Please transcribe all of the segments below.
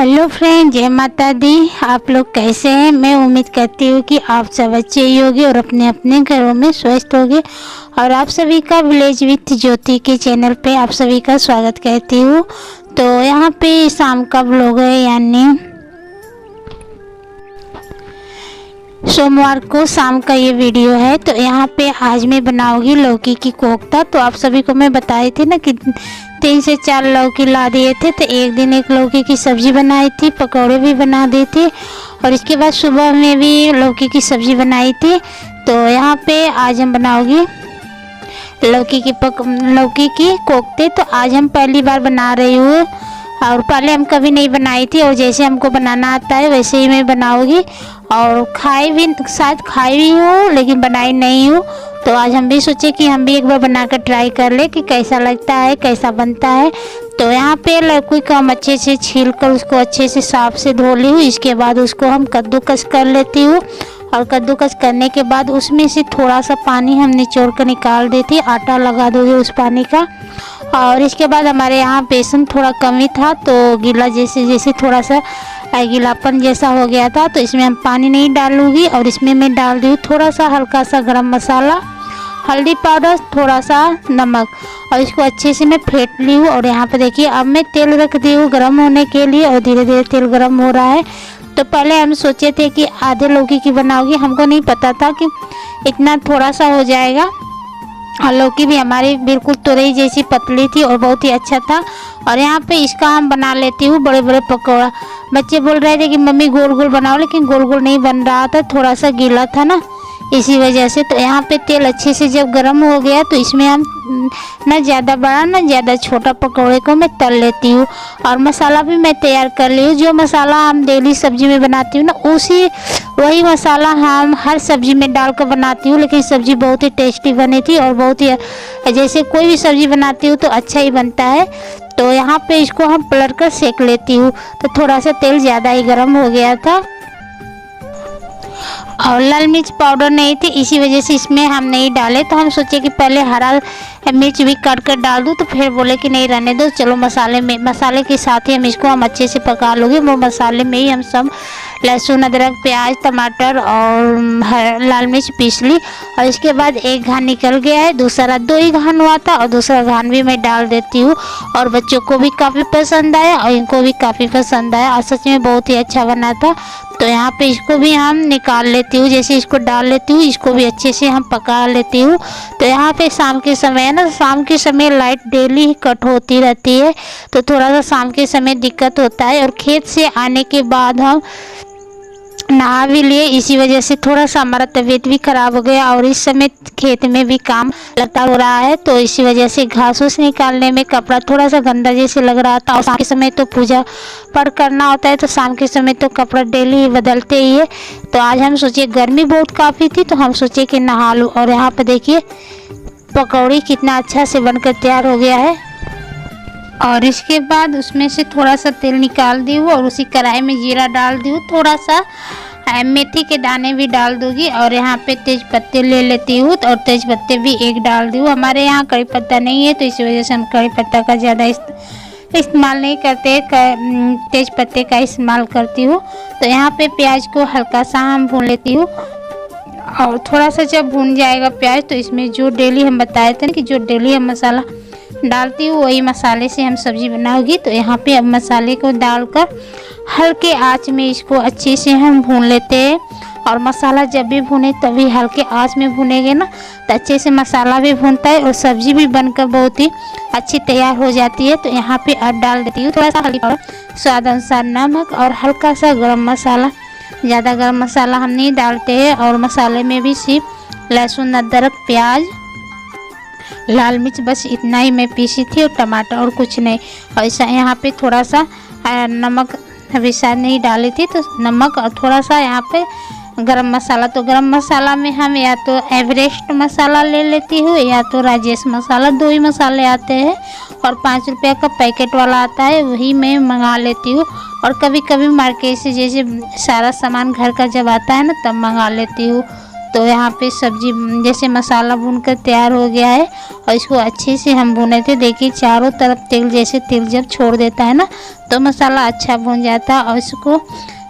Hello friend, जय माता दी। आप लोग कैसे हैं? मैं उम्मीद करती हूँ कि आप सब अच्छे ही होंगे और अपने अपने घरों में स्वस्थ होंगे। और आप सभी का विलेज विथ ज्योति के चैनल पे आप सभी का स्वागत करती हूँ। तो यहाँ पे शाम का व्लॉग है, यानी सोमवार को शाम का ये वीडियो है। तो यहाँ पे आज मैं बनाऊंगी लौकी की कोफ्ता। तो आप सभी को मैं बताई थी ना कि 3 से 4 लौकी ला दिए थे। तो एक दिन एक लौकी की सब्ज़ी बनाई थी, पकौड़े भी बना दी थी, और इसके बाद सुबह में भी लौकी की सब्ज़ी बनाई थी। तो यहाँ पे आज हम बनाओगी लौकी की कोफ्ते। तो आज हम पहली बार बना रही हूँ, और पहले हम कभी नहीं बनाई थी, और जैसे हमको बनाना आता है वैसे ही मैं बनाऊंगी। और शायद खाई भी हूँ, लेकिन बनाई नहीं हूँ। तो आज हम भी सोचे कि हम भी एक बार बनाकर ट्राई कर ले कि कैसा लगता है, कैसा बनता है। तो यहाँ पे लौकी को हम अच्छे से छील कर उसको अच्छे से साफ से धो ली हूँ। इसके बाद उसको हम कद्दूकस कर लेती हूँ, और कद्दूकस करने के बाद उसमें से थोड़ा सा पानी हम निचोड़ कर निकाल देती, आटा लगा दोगे उस पानी का। और इसके बाद हमारे यहाँ बेसन थोड़ा कमी था, तो गीला जैसे थोड़ा सा गीलापन जैसा हो गया था। तो इसमें हम पानी नहीं डालूंगी, और इसमें मैं डाल दी हूँ थोड़ा सा हल्का सा गरम मसाला, हल्दी पाउडर, थोड़ा सा नमक, और इसको अच्छे से मैं फेंट ली हूँ। और यहाँ पे देखिए अब मैं तेल रख दी हूँ गर्म होने के लिए, और धीरे धीरे तेल गर्म हो रहा है। तो पहले हम सोचे थे कि आधे लौकी की बनाओगी, हमको नहीं पता था कि इतना थोड़ा सा हो जाएगा। और लौकी भी हमारी बिल्कुल तुरई जैसी पतली थी और बहुत ही अच्छा था। और यहाँ पे इसका हम बना लेती हूँ बड़े बड़े पकौड़ा। बच्चे बोल रहे थे कि मम्मी गोल गोल बनाओ, लेकिन गोल गोल नहीं बन रहा था, थोड़ा सा गीला था ना, इसी वजह से। तो यहाँ पे तेल अच्छे से जब गर्म हो गया तो इसमें हम ना ज़्यादा बड़ा ना ज़्यादा छोटा पकौड़े को मैं तल लेती हूँ। और मसाला भी मैं तैयार कर ली हूँ। जो मसाला हम डेली सब्जी में बनाती हूँ ना, वही मसाला हम हर सब्जी में डाल कर बनाती हूँ। लेकिन सब्जी बहुत ही टेस्टी बनी थी, और बहुत ही जैसे कोई भी सब्जी बनाती हूँ तो अच्छा ही बनता है। तो यहाँ पे इसको हम पलट कर सेक लेती हूँ। तो थोड़ा सा तेल ज़्यादा ही गर्म हो गया था, और लाल मिर्च पाउडर नहीं थी, इसी वजह से इसमें हम नहीं डाले। तो हम सोचे कि पहले हरा मिर्च भी काट कर डाल दूँ, तो फिर बोले कि नहीं रहने दो, चलो मसाले के साथ ही हम अच्छे से पका लोगे। वो मसाले में ही हम सब लहसुन, अदरक, प्याज, टमाटर और लाल मिर्च पीस ली। और इसके बाद एक घान निकल गया है, दूसरा 2 ही घान हुआ था, और दूसरा घान भी मैं डाल देती हूँ। और बच्चों को भी काफ़ी पसंद आया, और इनको भी काफ़ी पसंद आया, और सच में बहुत ही अच्छा बना था। तो यहाँ पे इसको भी हम निकाल लेती हूँ। जैसे इसको डाल लेती हूँ, इसको भी अच्छे से हम पका लेती हूँ। तो यहाँ पे शाम के समय है ना, शाम के समय लाइट डेली ही कट होती रहती है, तो थोड़ा सा शाम के समय दिक्कत होता है। और खेत से आने के बाद हम नहा भी लिए, इसी वजह से थोड़ा सा हमारा तबीयत भी खराब हो गया, और इस समय खेत में भी काम लगता हो रहा है। तो इसी वजह से घास उस निकालने में कपड़ा थोड़ा सा गंदा जैसे लग रहा था। और शाम के समय तो पूजा पाठ करना होता है, तो शाम के समय तो कपड़ा डेली बदलते ही है। तो आज हम सोचे, गर्मी बहुत काफ़ी थी, तो हम सोचे कि नहा लूँ। और यहाँ पर देखिए पकौड़ी कितना अच्छा से बनकर तैयार हो गया है। और इसके बाद उसमें से थोड़ा सा तेल निकाल दी हूँ, और उसी कढ़ाई में जीरा डाल दी हूँ, थोड़ा सा मेथी के दाने भी डाल दूँगी। और यहाँ पे तेज पत्ते ले लेती हूँ, और तेज पत्ते भी एक डाल दी हूँ। हमारे यहाँ कड़ी पत्ता नहीं है, तो इसी वजह से हम कड़ी पत्ता का ज़्यादा इस्तेमाल नहीं करते, तेज पत्ते का इस्तेमाल करती हूँ। तो यहाँ पे प्याज को हल्का सा हम भून लेती हूँ, और थोड़ा सा जब भून जाएगा प्याज, तो इसमें जो डेली हम बताए थे ना कि जो डेली हम मसाला डालती हूँ वही मसाले से हम सब्जी बनाओगी। तो यहाँ पे अब मसाले को डालकर हल्के आंच में इसको अच्छे से हम भून लेते हैं। और मसाला जब भी भुने तभी हल्के आंच में भुनेंगे ना, तो अच्छे से मसाला भी भूनता है, और सब्जी भी बनकर बहुत ही अच्छी तैयार हो जाती है। तो यहाँ पे अब डाल देती हूँ थोड़ा सा हल्दी पाउडर, स्वाद अनुसार नमक, और हल्का सा गरम मसाला। ज़्यादा गरम मसाला हम नहीं डालते हैं। और मसाले में भी सिर्फ लहसुन, अदरक, प्याज, लाल मिर्च, बस इतना ही मैं पीसी थी, और टमाटर, और कुछ नहीं। और ऐसा यहाँ पे थोड़ा सा नमक अभी शायद नहीं डाली थी, तो नमक, और थोड़ा सा यहाँ पे गरम मसाला। तो गरम मसाला में हम या तो एवरेस्ट मसाला ले लेती हूँ, या तो राजेश मसाला, 2 ही मसाले आते हैं। और 5 रुपये का पैकेट वाला आता है, वही मैं मंगा लेती हूँ। और कभी कभी मार्केट से जैसे सारा सामान घर का जब आता है ना, तब मंगा लेती हूँ। तो यहाँ पे सब्जी जैसे मसाला भूनकर तैयार हो गया है और इसको अच्छे से हम भुने थे। देखिए चारों तरफ तेल, जैसे तेल जब छोड़ देता है ना तो मसाला अच्छा भुन जाता है। और इसको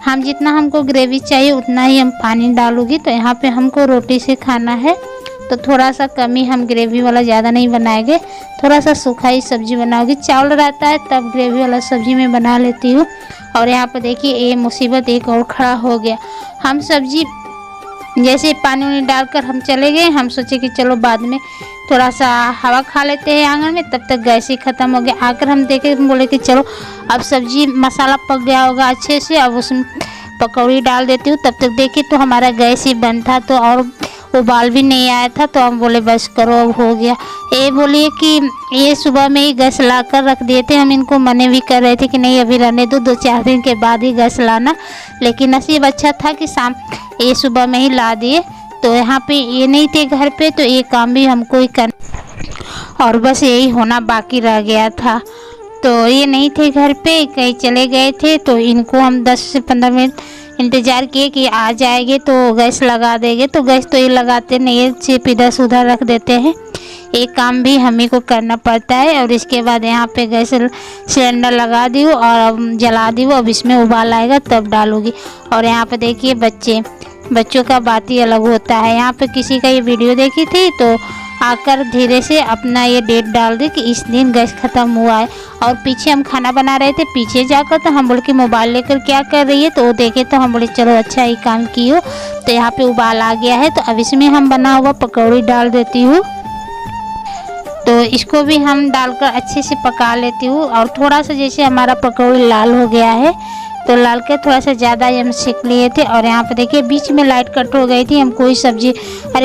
हम जितना हमको ग्रेवी चाहिए उतना ही हम पानी डालूँगी। तो यहाँ पे हमको रोटी से खाना है तो थोड़ा सा कम ही हम ग्रेवी वाला, ज़्यादा नहीं बनाएंगे, थोड़ा सा सूखा ही सब्जी बनाओगी। चावल रहता है तब ग्रेवी वाला सब्जी मैं बना लेती हूँ। और यहाँ पर देखिए ये मुसीबत एक और खड़ा हो गया। हम सब्जी जैसे पानी वानी डालकर हम चले गए, हम सोचे कि चलो बाद में थोड़ा सा हवा खा लेते हैं आंगन में, तब तक गैस ही ख़त्म हो गया। आकर हम देखे, बोले कि चलो अब सब्जी मसाला पक गया होगा अच्छे से, अब उसमें पकौड़ी डाल देती हूँ। तब तक देखिए तो हमारा गैस ही बंद था, तो और उबाल भी नहीं आया था। तो हम बोले बस करो अब हो गया। ये बोलिए कि ये सुबह में ही गैस ला कर रख दिए थे। हम इनको मने भी कर रहे थे कि नहीं अभी रहने दो, 2-4 दिन के बाद ही गैस लाना, लेकिन नसीब अच्छा था कि ये सुबह में ही ला दिए। तो यहाँ पे ये नहीं थे घर पे, तो ये काम भी हमको ही करना और बस यही होना बाकी रह गया था। तो ये नहीं थे घर पे, कहीं चले गए थे। तो इनको हम 10 से 15 मिनट इंतज़ार किए कि आ जाएंगे तो गैस लगा देंगे। तो गैस तो ये लगाते नहीं है, सिर्फ इधर उधर रख देते हैं। एक काम भी हमें को करना पड़ता है। और इसके बाद यहाँ पे गैस सिलेंडर लगा दी और अब जला दी। अब इसमें उबाल आएगा तब डालूँगी। और यहाँ पे देखिए बच्चों का बात ही अलग होता है। यहाँ पे किसी का ये वीडियो देखी थी तो आकर धीरे से अपना ये डेट डाल दी कि इस दिन गैस ख़त्म हुआ है। और पीछे हम खाना बना रहे थे, पीछे जाकर तो हम बोले कि मोबाइल लेकर क्या कर रही है, तो वो देखे तो हम बोले चलो अच्छा ही काम की हो। तो यहाँ पे उबाल आ गया है, तो अब इसमें हम बना हुआ पकौड़ी डाल देती हूँ। तो इसको भी हम डालकर अच्छे से पका लेती हूँ। और थोड़ा सा जैसे हमारा पकौड़ी लाल हो गया है तो लाल के थोड़ा सा ज़्यादा ही हम सेक लिए थे। और यहाँ पे देखिए बीच में लाइट कट हो गई थी, हम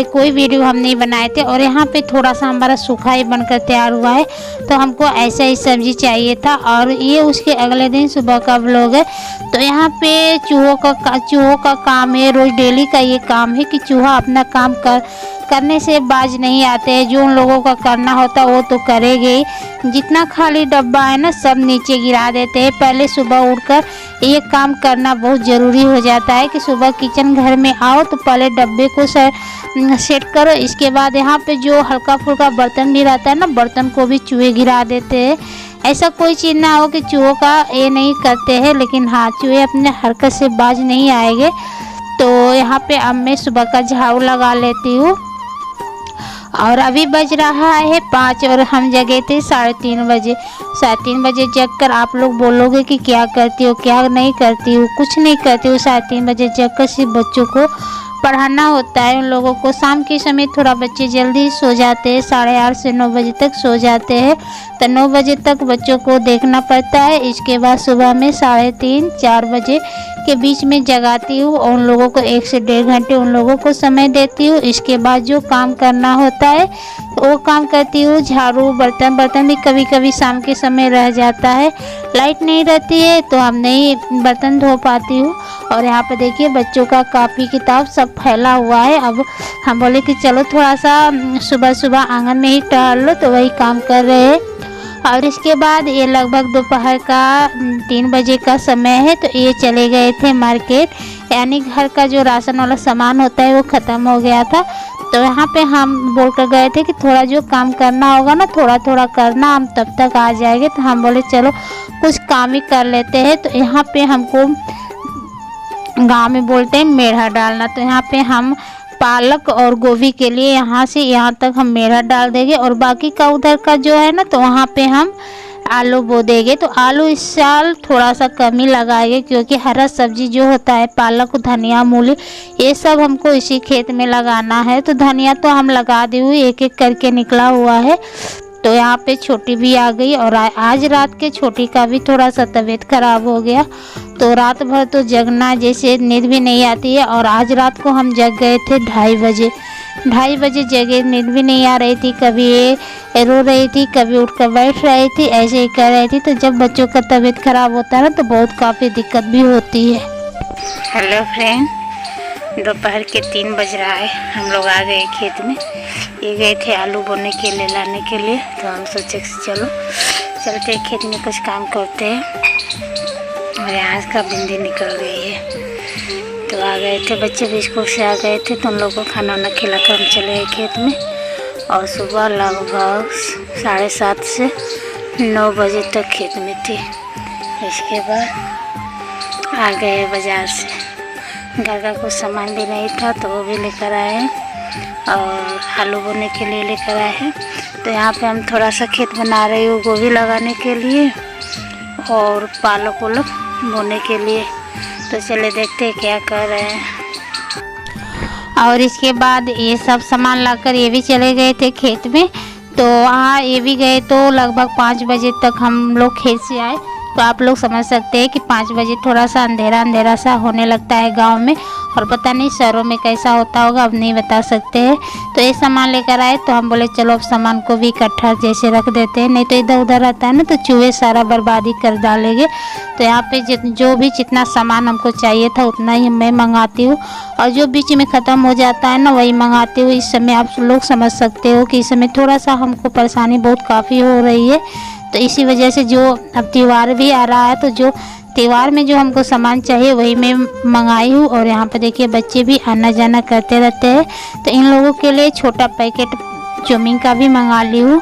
कोई वीडियो हम नहीं बनाए थे। और यहाँ पे थोड़ा सा हमारा सूखा ही बनकर तैयार हुआ है, तो हमको ऐसा ही सब्जी चाहिए था। और ये उसके अगले दिन सुबह का व्लॉग है। तो यहाँ पे चूहों का काम है, रोज़ डेली का ये काम है कि चूहा अपना काम करने से बाज नहीं आते हैं। जो उन लोगों का करना होता है वो तो करेंगे ही। जितना खाली डब्बा है ना सब नीचे गिरा देते हैं। पहले सुबह उठकर ये काम करना बहुत ज़रूरी हो जाता है कि सुबह किचन घर में आओ तो पहले डब्बे को सेट करो। इसके बाद यहाँ पे जो हल्का फुल्का बर्तन भी रहता है ना, बर्तन को भी चूहे गिरा देते हैं। ऐसा कोई चीज़ ना हो कि चूहों का ये नहीं करते हैं, लेकिन हाँ चूहे अपने हरकत से बाज नहीं आएंगे। तो यहाँ पे अब मैं सुबह का झाड़ू लगा लेती हूँ। और अभी बज रहा है 5 और हम जगे थे 3:30 बजे। 3:30 बजे जग कर आप लोग बोलोगे कि क्या करती हो, क्या नहीं करती हो। कुछ नहीं करती हूँ। 3:30 बजे जग कर सिर्फ बच्चों को पढ़ाना होता है। उन लोगों को शाम के समय थोड़ा बच्चे जल्दी सो जाते हैं, 8:30 से 9 बजे तक सो जाते हैं। तो 9 बजे तक बच्चों को देखना पड़ता है। इसके बाद सुबह में 3:30-4 बजे के बीच में जगाती हूँ। उन लोगों को 1 से 1.5 घंटे उन लोगों को समय देती हूँ। इसके बाद जो काम करना होता है वो काम करती हूँ। झाड़ू, बर्तन भी कभी कभी शाम के समय रह जाता है। लाइट नहीं रहती है तो हम नहीं बर्तन धो पाती हूँ। और यहाँ पर देखिए बच्चों का कॉपी किताब सब फैला हुआ है। अब हम बोले कि चलो थोड़ा सा सुबह सुबह आंगन में ही टहल लो, तो वही काम कर रहे हैं। और इसके बाद ये लगभग दोपहर का 3 बजे का समय है। तो ये चले गए थे मार्केट, यानी घर का जो राशन वाला सामान होता है वो ख़त्म हो गया था। तो यहाँ पे हम बोल कर गए थे कि थोड़ा जो काम करना होगा ना थोड़ा थोड़ा करना, हम तब तक आ जाएंगे। तो हम बोले चलो कुछ काम ही कर लेते हैं। तो यहाँ पे हमको गांव में बोलते हैं मेढ़ा डालना। तो यहाँ पे हम पालक और गोभी के लिए यहाँ से यहाँ तक हम मेढ़ा डाल देंगे। और बाकी का उधर का जो है ना तो वहाँ पे हम आलू बो देंगे। तो आलू इस साल थोड़ा सा कम ही लगाएंगे, क्योंकि हरा सब्जी जो होता है पालक, धनिया, मूली, ये सब हमको इसी खेत में लगाना है। तो धनिया तो हम लगा दी हुई, एक एक करके निकला हुआ है। तो यहाँ पे छोटी भी आ गई। और आज रात के छोटी का भी थोड़ा सा तबीयत खराब हो गया। तो रात भर तो जगना, जैसे नींद भी नहीं आती है। और आज रात को हम जग गए थे 2:30 बजे जगे, नींद भी नहीं आ रही थी। कभी ये रो रही थी, कभी उठकर बैठ रही थी, ऐसे ही कर रही थी। तो जब बच्चों का तबीयत खराब होता है ना तो बहुत काफ़ी दिक्कत भी होती है। हेलो फ्रेंड, दोपहर के 3 बज रहा है। हम लोग आ गए खेत में। ये गए थे आलू बोने के लिए, लाने के लिए। तो हम सोचे चलो चलते खेत में कुछ काम करते हैं। और यहाँ का भिंडी निकल गई है। तो आ गए थे बच्चे भी स्कूल से आ गए थे, तो उन लोगों को खाना वाना खिलाकर हम चले गए खेत में। और सुबह लगभग 7:30 से 9 बजे तक खेत में थी। इसके बाद आ गए बाज़ार से, घर का कुछ सामान भी नहीं था तो वो भी लेकर आए हैं और आलू बोने के लिए लेकर आए हैं। तो यहाँ पे हम थोड़ा सा खेत बना रहे हो गोभी लगाने के लिए और पालक वालक बोने के लिए। तो चले देखते हैं क्या कर रहे हैं। और इसके बाद ये सब सामान लाकर ये भी चले गए थे खेत में। तो वहाँ ये भी गए तो लगभग 5 बजे तक हम लोग खेत से आए। तो आप लोग समझ सकते हैं कि 5 बजे थोड़ा सा अंधेरा अंधेरा सा होने लगता है गांव में, और पता नहीं शहरों में कैसा होता होगा, अब नहीं बता सकते हैं। तो ये सामान लेकर आए तो हम बोले चलो अब सामान को भी इकट्ठा जैसे रख देते हैं, नहीं तो इधर उधर रहता है ना तो चूहे सारा बर्बादी कर डालेंगे। तो यहाँ पे जो भी जितना सामान हमको चाहिए था उतना ही मैं मंगाती हूँ, और जो बीच में ख़त्म हो जाता है ना वही मंगाती हूँ। इस समय आप लोग समझ सकते हो कि इस समय थोड़ा सा हमको परेशानी बहुत काफ़ी हो रही है। तो इसी वजह से जो अब त्यौहार भी आ रहा है तो जो त्यौहार में जो हमको सामान चाहिए वही मैं मंगाई हूँ। और यहाँ पे देखिए बच्चे भी आना जाना करते रहते हैं, तो इन लोगों के लिए छोटा पैकेट चाउमीन का भी मंगा ली हूँ।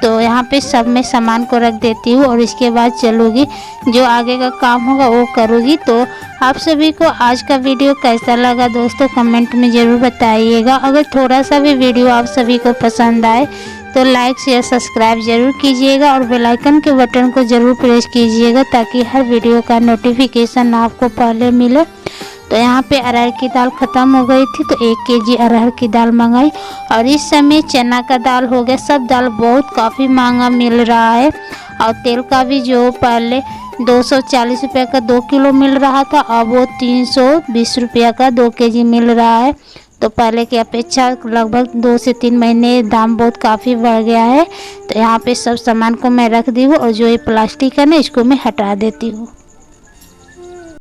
तो यहाँ पे सब में सामान को रख देती हूँ और इसके बाद चलूँगी, जो आगे का काम होगा वो करूँगी। तो आप सभी को आज का वीडियो कैसा लगा दोस्तों कमेंट में ज़रूर बताइएगा। अगर थोड़ा सा भी वीडियो आप सभी को पसंद आए तो लाइक शेयर सब्सक्राइब ज़रूर कीजिएगा और बेल आइकन के बटन को ज़रूर प्रेस कीजिएगा ताकि हर वीडियो का नोटिफिकेशन आपको पहले मिले। तो यहाँ पे अरहर की दाल ख़त्म हो गई थी तो 1 केजी अरहर की दाल मंगाई। और इस समय चना का दाल हो गया, सब दाल बहुत काफ़ी महंगा मिल रहा है। और तेल का भी जो पहले 240 रुपये का 2 किलो मिल रहा था, अब वो 320 रुपये का 2 केजी मिल रहा है। तो पहले की अपेक्षा लगभग 2 से 3 महीने दाम बहुत काफ़ी बढ़ गया है। तो यहाँ पे सब सामान को मैं रख दी हूँ और जो ये प्लास्टिक है ना इसको मैं हटा देती हूँ।